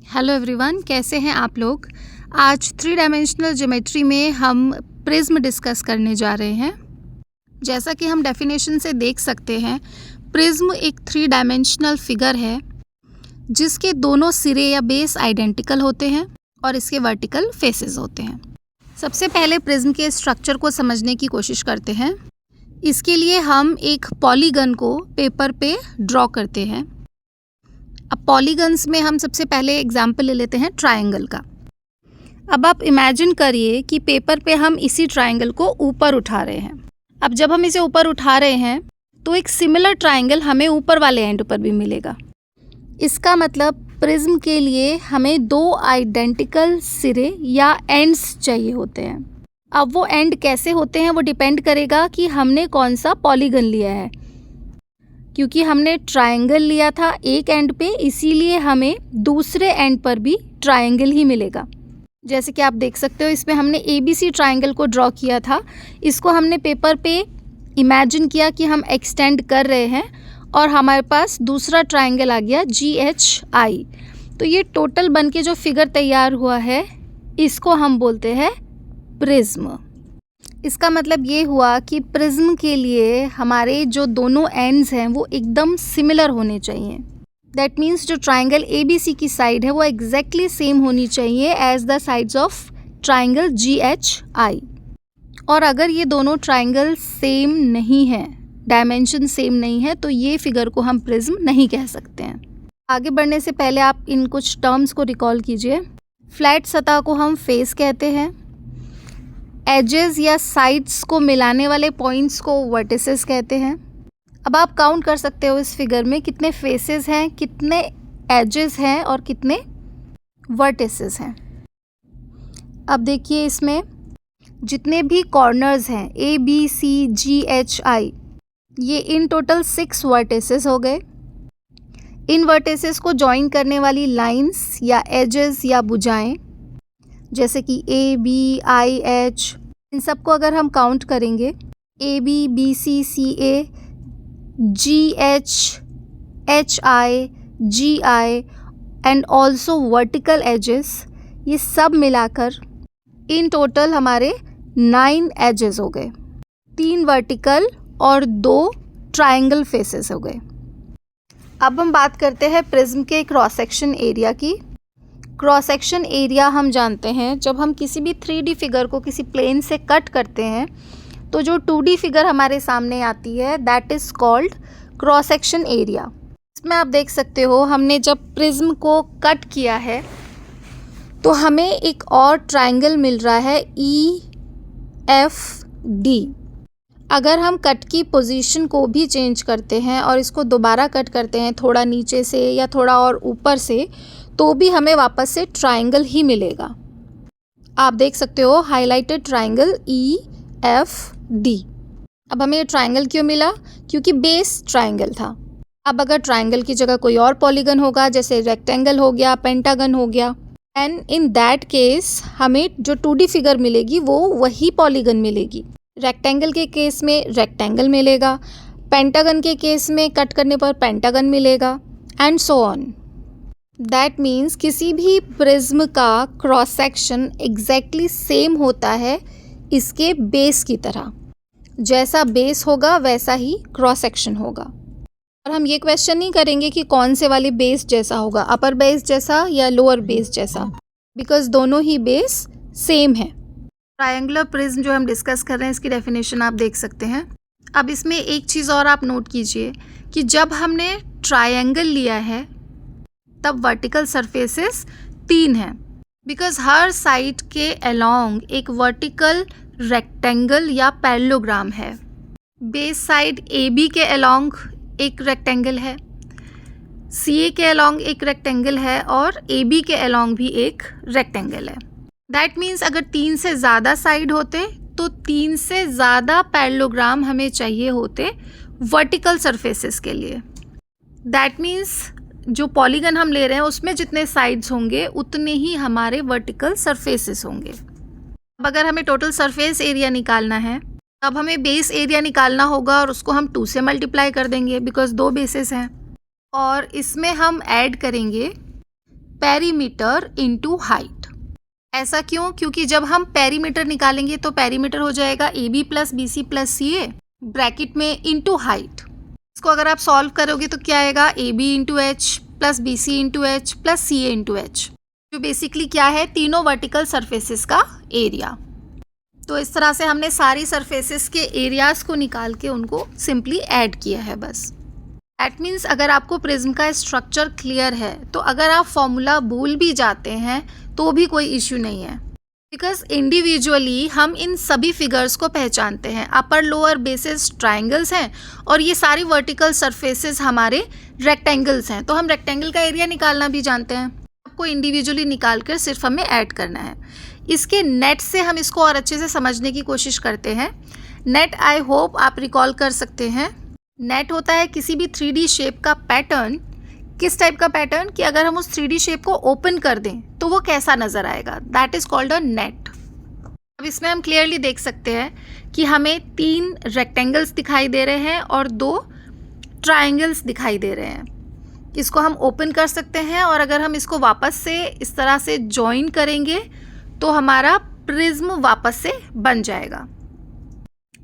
Hello everyone, कैसे हैं आप लोग। आज 3 डायमेंशनल ज्योमेट्री में हम प्रिज्म डिस्कस करने जा रहे हैं। जैसा कि हम डेफिनेशन से देख सकते हैं, प्रिज्म एक 3 डायमेंशनल फिगर है जिसके दोनों सिरे या बेस आइडेंटिकल होते हैं और इसके वर्टिकल फेसेस होते हैं। सबसे पहले प्रिज्म के स्ट्रक्चर को समझने की कोशिश करते हैं। इसके लिए हम एक पॉलीगन को पेपर पे ड्रॉ करते हैं। अब पॉलीगन्स में हम सबसे पहले एग्जाम्पल ले लेते हैं ट्रायंगल का। अब आप इमेजिन करिए कि पेपर पे हम इसी ट्रायंगल को ऊपर उठा रहे हैं। अब जब हम इसे ऊपर उठा रहे हैं तो एक सिमिलर ट्रायंगल हमें ऊपर वाले एंड पर भी मिलेगा। इसका मतलब प्रिज्म के लिए हमें 2 आइडेंटिकल सिरे या एंड्स चाहिए होते हैं। अब वो एंड कैसे होते हैं वो डिपेंड करेगा कि हमने कौन सा पॉलीगन लिया है। क्योंकि हमने ट्रायंगल लिया था एक एंड पे, इसीलिए हमें दूसरे एंड पर भी ट्रायंगल ही मिलेगा। जैसे कि आप देख सकते हो, इसमें हमने ABC ट्रायंगल को ड्रॉ किया था। इसको हमने पेपर पे इमेजिन किया कि हम एक्सटेंड कर रहे हैं और हमारे पास दूसरा ट्रायंगल आ गया GHI। तो ये टोटल बन के जो फिगर तैयार हुआ है इसको हम बोलते हैं प्रिज्म। इसका मतलब ये हुआ कि प्रिज्म के लिए हमारे जो दोनों एंड्स हैं वो एकदम सिमिलर होने चाहिए। दैट मीन्स जो ट्रायंगल ABC की साइड है वो एग्जैक्टली सेम होनी चाहिए as the sides of triangle GHI। और अगर ये दोनों ट्रायंगल सेम नहीं हैं, डायमेंशन सेम नहीं है, तो ये फिगर को हम प्रिज्म नहीं कह सकते हैं। आगे बढ़ने से पहले आप इन कुछ टर्म्स को रिकॉल कीजिए। फ्लैट सतह को हम फेस कहते हैं। एजेस या साइड्स को मिलाने वाले पॉइंट्स को वर्टिसेस कहते हैं। अब आप काउंट कर सकते हो इस फिगर में कितने फेसेस हैं, कितने एजेस हैं और कितने वर्टिसेस हैं। अब देखिए, इसमें जितने भी कॉर्नर्स हैं ABCGHI, ये इन टोटल 6 वर्टिसेस हो गए। इन वर्टिसेस को जॉइन करने वाली लाइंस या एजेस या भुजाएं जैसे कि ABIH, इन सबको अगर हम काउंट करेंगे ABBCCA GHHI GI and also vertical edges, ये सब मिलाकर इन टोटल हमारे 9 एजेस हो गए। 3 वर्टिकल और 2 ट्रायंगल फेसेस हो गए। अब हम बात करते हैं प्रिज्म के क्रॉस सेक्शन एरिया की। क्रॉस सेक्शन एरिया हम जानते हैं, जब हम किसी भी 3D फिगर को किसी प्लेन से कट करते हैं तो जो 2D फिगर हमारे सामने आती है that is called cross section area. इसमें आप देख सकते हो, हमने जब प्रिज्म को कट किया है तो हमें एक और ट्रायंगल मिल रहा है EFD। अगर हम कट की पोजीशन को भी चेंज करते हैं और इसको दोबारा कट करते हैं थोड़ा नीचे से या थोड़ा और ऊपर से, तो भी हमें वापस से ट्रायंगल ही मिलेगा। आप देख सकते हो हाईलाइटेड ट्रायंगल EFD। अब हमें ये ट्रायंगल क्यों मिला? क्योंकि बेस ट्रायंगल था। अब अगर ट्रायंगल की जगह कोई और पॉलीगन होगा, जैसे रेक्टेंगल हो गया, पेंटागन हो गया, एंड इन दैट केस हमें जो 2D फिगर मिलेगी वो वही पॉलीगन मिलेगी। रेक्टेंगल के केस में रेक्टेंगल मिलेगा, पेंटागन के केस में कट करने पर पेंटागन मिलेगा, and so on. That means किसी भी प्रिज्म का क्रॉस सेक्शन एग्जैक्टली सेम होता है इसके बेस की तरह। जैसा बेस होगा वैसा ही क्रॉस सेक्शन होगा। और हम ये क्वेश्चन नहीं करेंगे कि कौन से वाले बेस जैसा होगा, अपर बेस जैसा या लोअर बेस जैसा, बिकॉज दोनों ही बेस सेम है। ट्रायंगुलर प्रिज्म जो हम डिस्कस कर रहे हैं इसकी डेफिनेशन आप देख सकते हैं। अब इसमें एक चीज़ और आप नोट कीजिए कि जब हमने ट्रायंगल लिया है तब वर्टिकल सरफेसेस 3 हैं, बिकॉज हर साइड के अलोंग एक वर्टिकल रेक्टेंगल या पैरेललोग्राम है। बेस साइड AB के अलोंग एक रेक्टेंगल है, CA के अलोंग एक रेक्टेंगल है और AB के अलोंग भी एक रेक्टेंगल है। दैट मीन्स अगर 3 से ज़्यादा साइड होते तो 3 से ज़्यादा पैरेललोग्राम हमें चाहिए होते वर्टिकल सरफेसेस के लिए। दैट मीन्स जो पॉलीगन हम ले रहे हैं उसमें जितने साइड्स होंगे उतने ही हमारे वर्टिकल सरफेसेस होंगे। अब अगर हमें टोटल सरफेस एरिया निकालना है तब हमें बेस एरिया निकालना होगा और उसको हम 2 से मल्टीप्लाई कर देंगे बिकॉज 2 बेसेस हैं। और इसमें हम ऐड करेंगे पेरीमीटर इनटू हाइट। ऐसा क्यों? क्योंकि जब हम पेरीमीटर निकालेंगे तो पेरीमीटर हो जाएगा AB plus BC plus CA bracket में इनटू हाइट। इसको अगर आप सॉल्व करोगे तो क्या आएगा? AB into H plus BC into H plus CA into H, जो बेसिकली क्या है? तीनों वर्टिकल सरफेसेस का एरिया। तो इस तरह से हमने सारी सरफेसेस के एरियाज को निकाल के उनको सिंपली ऐड किया है बस। दैट मीन्स अगर आपको प्रिज्म का स्ट्रक्चर क्लियर है तो अगर आप फॉर्मूला भूल भी जाते हैं तो भी कोई इश्यू नहीं है, बिकॉज इंडिविजुअली हम इन सभी फिगर्स को पहचानते हैं। अपर लोअर बेसिस ट्राइंगल्स हैं और ये सारी वर्टिकल सरफेसेस हमारे रेक्टेंगल्स हैं, तो हम रेक्टेंगल का एरिया निकालना भी जानते हैं। आपको इंडिविजुअली निकाल कर सिर्फ हमें ऐड करना है। इसके नेट से हम इसको और अच्छे से समझने की कोशिश करते हैं। नेट आई होप आप रिकॉल कर सकते हैं। नेट होता है किसी भी 3D शेप का पैटर्न। किस टाइप का पैटर्न? कि अगर हम उस 3D शेप को ओपन कर दें तो वो कैसा नज़र आएगा, that is called a net. अब इसमें हम क्लियरली देख सकते हैं कि हमें 3 रेक्टेंगल्स दिखाई दे रहे हैं और 2 ट्राइंगल्स दिखाई दे रहे हैं। इसको हम ओपन कर सकते हैं और अगर हम इसको वापस से इस तरह से जॉइन करेंगे तो हमारा प्रिज्म वापस से बन जाएगा।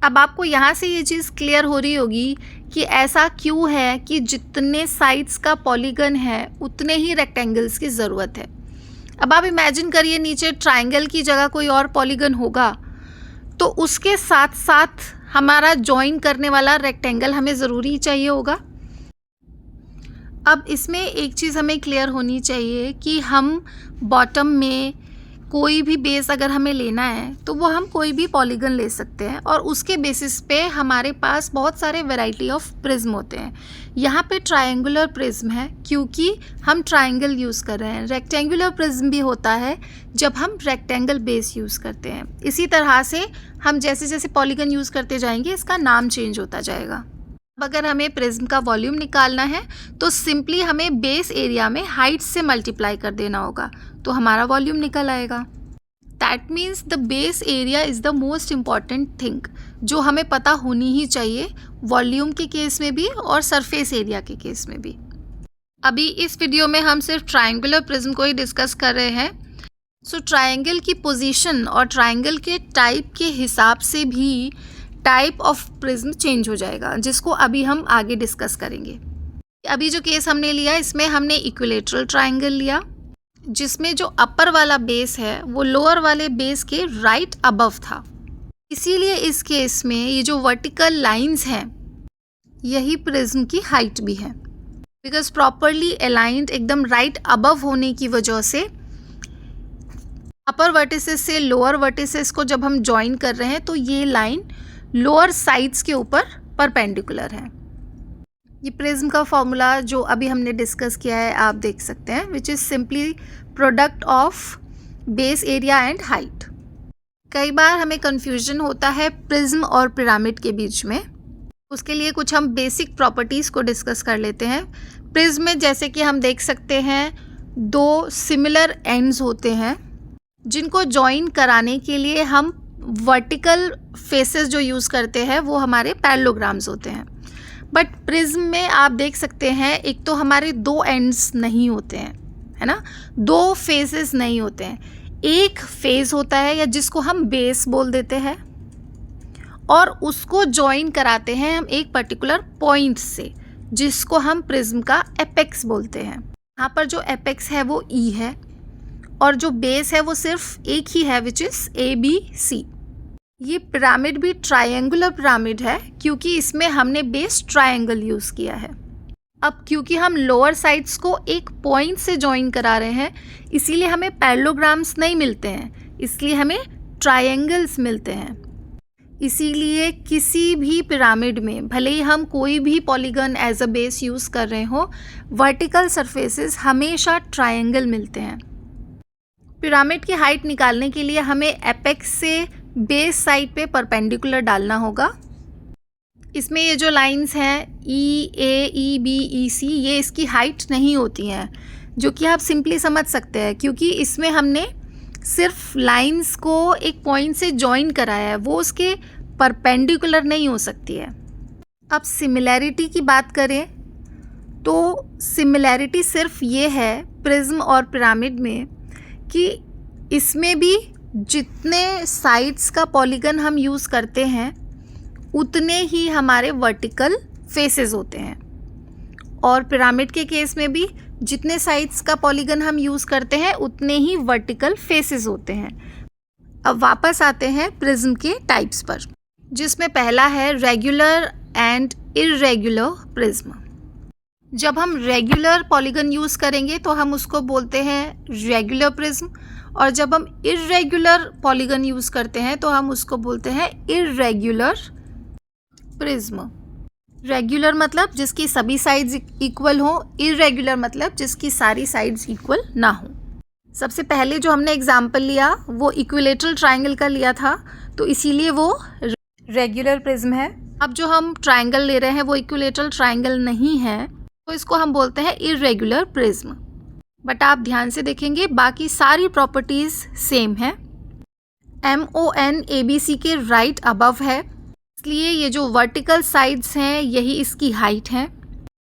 अब आपको यहाँ से ये चीज़ क्लियर हो रही होगी कि ऐसा क्यों है कि जितने साइड्स का पॉलीगन है उतने ही रेक्टेंगल्स की ज़रूरत है। अब आप इमेजिन करिए नीचे ट्राइंगल की जगह कोई और पॉलीगन होगा तो उसके साथ साथ हमारा जॉइन करने वाला रेक्टेंगल हमें ज़रूरी चाहिए होगा। अब इसमें एक चीज़ हमें क्लियर होनी चाहिए कि हम बॉटम में कोई भी बेस अगर हमें लेना है तो वो हम कोई भी पॉलीगन ले सकते हैं और उसके बेसिस पे हमारे पास बहुत सारे वैरायटी ऑफ प्रिज्म होते हैं। यहाँ पे ट्रायंगुलर प्रिज्म है क्योंकि हम ट्रायंगल यूज़ कर रहे हैं। रेक्टेंगुलर प्रिज्म भी होता है जब हम रेक्टेंगल बेस यूज़ करते हैं। इसी तरह से हम जैसे जैसे पॉलीगन यूज़ करते जाएंगे इसका नाम चेंज होता जाएगा। अब अगर हमें प्रिज्म का वॉल्यूम निकालना है तो सिंपली हमें बेस एरिया में हाइट से मल्टीप्लाई कर देना होगा तो हमारा वॉल्यूम निकल आएगा। That means the base area is the most important thing जो हमें पता होनी ही चाहिए, वॉल्यूम के केस में भी और सरफेस एरिया के केस में भी। अभी इस वीडियो में हम सिर्फ ट्रायंगुलर प्रिज्म को ही डिस्कस कर रहे हैं। सो ट्रायंगल की पोजीशन और ट्रायंगल के टाइप के हिसाब से भी टाइप ऑफ प्रिज्म चेंज हो जाएगा, जिसको अभी हम आगे डिस्कस करेंगे। अभी जो केस हमने लिया इसमें हमने इक्विलेटरल ट्रायंगल लिया जिसमें जो अपर वाला बेस है वो लोअर वाले बेस के राइट अबव था। इसीलिए इस केस में ये जो वर्टिकल लाइंस हैं यही प्रिज्म की हाइट भी है, बिकॉज प्रॉपरली अलाइंड एकदम राइट अबव होने की वजह से अपर वर्टिसेस से लोअर वर्टिसेस को जब हम ज्वाइन कर रहे हैं तो ये लाइन लोअर साइड्स के ऊपर परपेंडिकुलर है। ये प्रिज्म का फॉर्मूला जो अभी हमने डिस्कस किया है आप देख सकते हैं, which is simply product of base area and height. कई बार हमें कन्फ्यूजन होता है प्रिज्म और पिरामिड के बीच में, उसके लिए कुछ हम बेसिक प्रॉपर्टीज़ को डिस्कस कर लेते हैं। प्रिज्म में जैसे कि हम देख सकते हैं 2 सिमिलर एंड्स होते हैं जिनको जॉइन कराने के लिए हम वर्टिकल फेसेस जो यूज़ करते हैं वो हमारे पैरेललोग्राम्स होते हैं। बट प्रिज्म में आप देख सकते हैं एक तो हमारे 2 एंड्स नहीं होते हैं, है ना, 2 फेसेस नहीं होते हैं। एक फेस होता है या जिसको हम बेस बोल देते हैं और उसको जॉइन कराते हैं हम एक पर्टिकुलर पॉइंट से जिसको हम प्रिज्म का एपेक्स बोलते हैं। यहाँ पर जो एपेक्स है वो E है और जो बेस है वो सिर्फ एक ही है विच इज़ ABC। ये पिरामिड भी ट्रायंगुलर पिरामिड है क्योंकि इसमें हमने बेस ट्रायंगल यूज़ किया है। अब क्योंकि हम लोअर साइड्स को एक पॉइंट से जॉइन करा रहे हैं इसीलिए हमें पैरेललोग्राम्स नहीं मिलते हैं, इसलिए हमें ट्रायंगल्स मिलते हैं। इसीलिए किसी भी पिरामिड में भले ही हम कोई भी polygon as a base use कर रहे हो, वर्टिकल सरफेसेस हमेशा ट्रायंगल मिलते हैं। पिरामिड की हाइट निकालने के लिए हमें एपेक्स से बेस साइड पे परपेंडिकुलर डालना होगा। इसमें ये जो लाइंस हैं EAEBEC ये इसकी हाइट नहीं होती हैं, जो कि आप सिंपली समझ सकते हैं क्योंकि इसमें हमने सिर्फ लाइंस को एक पॉइंट से जॉइन कराया है, वो उसके परपेंडिकुलर नहीं हो सकती है। अब सिमिलैरिटी की बात करें तो सिमिलैरिटी सिर्फ ये है प्रिज्म और पिरामिड में कि इसमें भी जितने साइड्स का पॉलीगन हम यूज़ करते हैं उतने ही हमारे वर्टिकल फेसेस होते हैं, और पिरामिड के केस में भी जितने साइड्स का पॉलीगन हम यूज़ करते हैं उतने ही वर्टिकल फेसेस होते हैं। अब वापस आते हैं प्रिज्म के टाइप्स पर, जिसमें पहला है रेगुलर एंड इर्रेगुलर प्रिज्म। जब हम रेगुलर पॉलीगन यूज़ करेंगे तो हम उसको बोलते हैं रेगुलर प्रिज्म, और जब हम इर्रेगुलर पॉलीगन यूज़ करते हैं तो हम उसको बोलते हैं इर्रेगुलर प्रिज्म। रेगुलर मतलब जिसकी सभी साइड्स इक्वल हो, इर्रेगुलर मतलब जिसकी सारी साइड्स इक्वल ना हो। सबसे पहले जो हमने एग्जाम्पल लिया वो इक्विलेटरल ट्रायंगल का लिया था, तो इसीलिए वो रेगुलर प्रिज्म है। अब जो हम ट्रायंगल ले रहे हैं वो इक्विलेटरल ट्रायंगल नहीं है, तो इसको हम बोलते हैं इर्रेगुलर प्रिज्म। बट आप ध्यान से देखेंगे बाकी सारी प्रॉपर्टीज़ सेम है। MON ABC के राइट अबव है, इसलिए ये जो वर्टिकल साइड्स हैं यही इसकी हाइट है।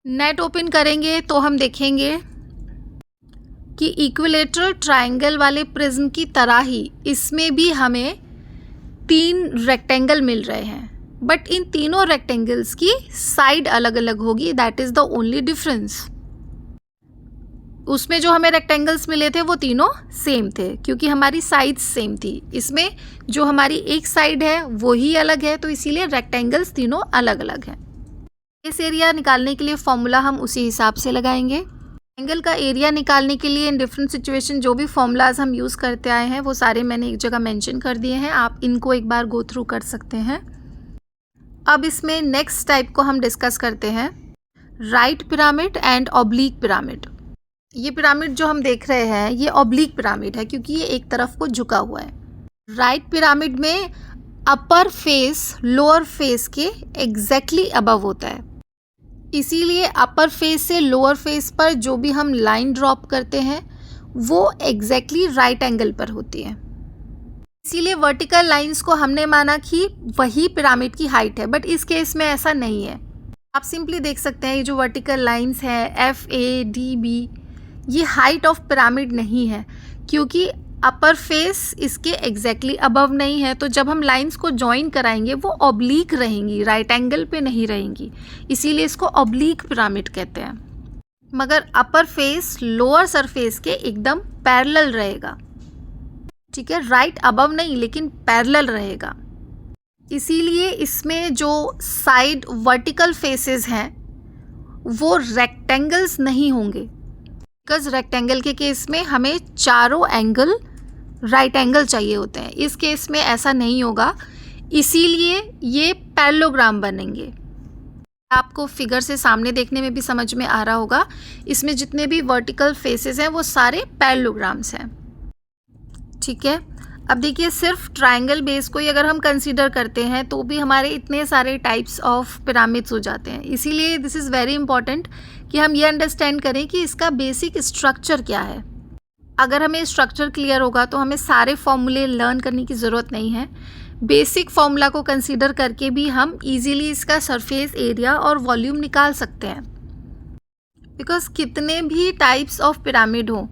नेट ओपन करेंगे तो हम देखेंगे कि इक्विलेटरल ट्रायंगल वाले प्रिज्म की तरह ही इसमें भी हमें 3 रेक्टेंगल मिल रहे हैं, बट इन तीनों रेक्टेंगल्स की साइड अलग अलग होगी। That is the only difference. उसमें जो हमें रेक्टेंगल्स मिले थे वो तीनों सेम थे क्योंकि हमारी साइड्स सेम थी। इसमें जो हमारी एक साइड है वो ही अलग है, तो इसीलिए रेक्टेंगल्स तीनों अलग अलग हैं। इस एरिया निकालने के लिए फॉर्मूला हम उसी हिसाब से लगाएंगे। एंगल का एरिया निकालने के लिए इन डिफरेंट सिचुएशन जो भी फॉर्मूलाज हम यूज़ करते आए हैं वो सारे मैंने एक जगह मेंशन कर दिए हैं, आप इनको एक बार गो थ्रू कर सकते हैं। अब इसमें नेक्स्ट टाइप को हम डिस्कस करते हैं, right pyramid and oblique pyramid. ये पिरामिड जो हम देख रहे हैं ये ऑब्लिक पिरामिड है क्योंकि ये एक तरफ को झुका हुआ है। राइट पिरामिड में अपर फेस लोअर फेस के एग्जैक्टली अबव होता है, इसीलिए अपर फेस से लोअर फेस पर जो भी हम लाइन ड्रॉप करते हैं वो एग्जैक्टली राइट एंगल पर होती है। इसीलिए वर्टिकल लाइंस को हमने माना कि वही पिरामिड की हाइट है, बट इस केस में ऐसा नहीं है। आप सिंपली देख सकते हैं ये जो वर्टिकल लाइंस है FADB, ये हाइट ऑफ पिरामिड नहीं है क्योंकि अपर फेस इसके एग्जैक्टली अबव नहीं है, तो जब हम लाइंस को जॉइन कराएंगे वो ऑब्लिक रहेंगी, राइट एंगल पे नहीं रहेंगी, इसीलिए इसको ऑब्लिक पिरामिड कहते हैं। मगर अपर फेस लोअर सरफेस के एकदम पैरेलल रहेगा, ठीक है, राइट अबव नहीं लेकिन पैरेलल रहेगा। इसीलिए इसमें जो साइड वर्टिकल फेसेस हैं वो रेक्टेंगल्स नहीं होंगे, बिकॉज रेक्टेंगल के केस में हमें चारों एंगल राइट एंगल चाहिए होते हैं। इस केस में ऐसा नहीं होगा, इसीलिए ये पैरेललोग्राम बनेंगे। आपको फिगर से सामने देखने में भी समझ में आ रहा होगा, इसमें जितने भी वर्टिकल फेसेस हैं वो सारे पैरेललोग्राम्स हैं, ठीक है। अब देखिए सिर्फ ट्रायंगल बेस को ही अगर हम कंसीडर करते हैं तो भी हमारे इतने सारे टाइप्स ऑफ पिरामिड्स हो जाते हैं। इसीलिए दिस इज़ वेरी इंपॉर्टेंट कि हम ये अंडरस्टैंड करें कि इसका बेसिक स्ट्रक्चर क्या है। अगर हमें स्ट्रक्चर क्लियर होगा तो हमें सारे फॉर्मूले लर्न करने की ज़रूरत नहीं है। बेसिक फॉर्मूला को कंसीडर करके भी हम इजीली इसका सरफेस एरिया और वॉल्यूम निकाल सकते हैं, बिकॉज कितने भी टाइप्स ऑफ पिरामिड हो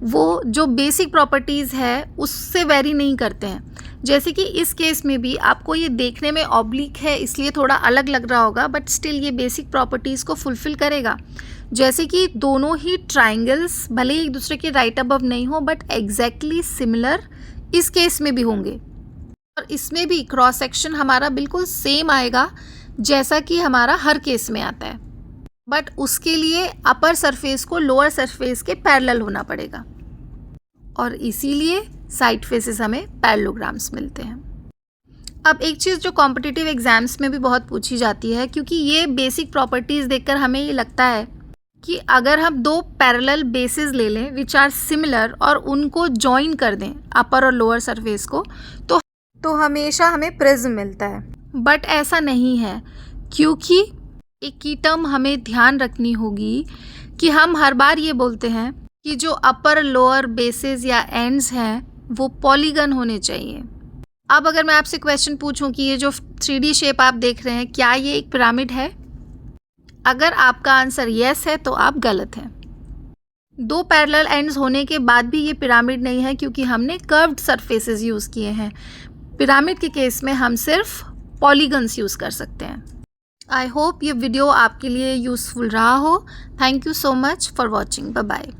वो जो बेसिक प्रॉपर्टीज़ है उससे वेरी नहीं करते हैं। जैसे कि इस केस में भी आपको ये देखने में ऑब्लिक है इसलिए थोड़ा अलग लग रहा होगा, बट स्टिल ये बेसिक प्रॉपर्टीज़ को फुलफ़िल करेगा। जैसे कि दोनों ही ट्रायंगल्स भले ही एक दूसरे के राइट अबव नहीं हो बट एग्जैक्टली सिमिलर इस केस में भी होंगे, और इसमें भी क्रॉस सेक्शन हमारा बिल्कुल सेम आएगा जैसा कि हमारा हर केस में आता है, बट उसके लिए अपर सरफेस को लोअर सरफेस के पैरेलल होना पड़ेगा, और इसीलिए साइड फेसेस हमें पैरेललोग्राम्स मिलते हैं। अब एक चीज़ जो कॉम्पिटिटिव एग्जाम्स में भी बहुत पूछी जाती है, क्योंकि ये बेसिक प्रॉपर्टीज़ देखकर हमें ये लगता है कि अगर हम 2 पैरेलल बेसिस ले लें विच आर सिमिलर और उनको जॉइन कर दें अपर और लोअर सरफेस को तो हमेशा हमें प्रिज्म मिलता है, बट ऐसा नहीं है। क्योंकि एक की टर्म हमें ध्यान रखनी होगी कि हम हर बार ये बोलते हैं कि जो अपर लोअर बेसिस या एंड्स हैं वो पॉलीगन होने चाहिए। अब अगर मैं आपसे क्वेश्चन पूछूं कि ये जो 3D शेप आप देख रहे हैं क्या ये एक पिरामिड है? अगर आपका आंसर यस है तो आप गलत हैं। 2 पैरेलल एंड्स होने के बाद भी ये पिरामिड नहीं है क्योंकि हमने कर्व्ड सरफेसेस यूज़ किए हैं। पिरामिड के केस में हम सिर्फ पॉलीगन्स यूज़ कर सकते हैं। आई होप ये वीडियो आपके लिए यूज़फुल रहा हो। Thank you so much for watching. Bye bye.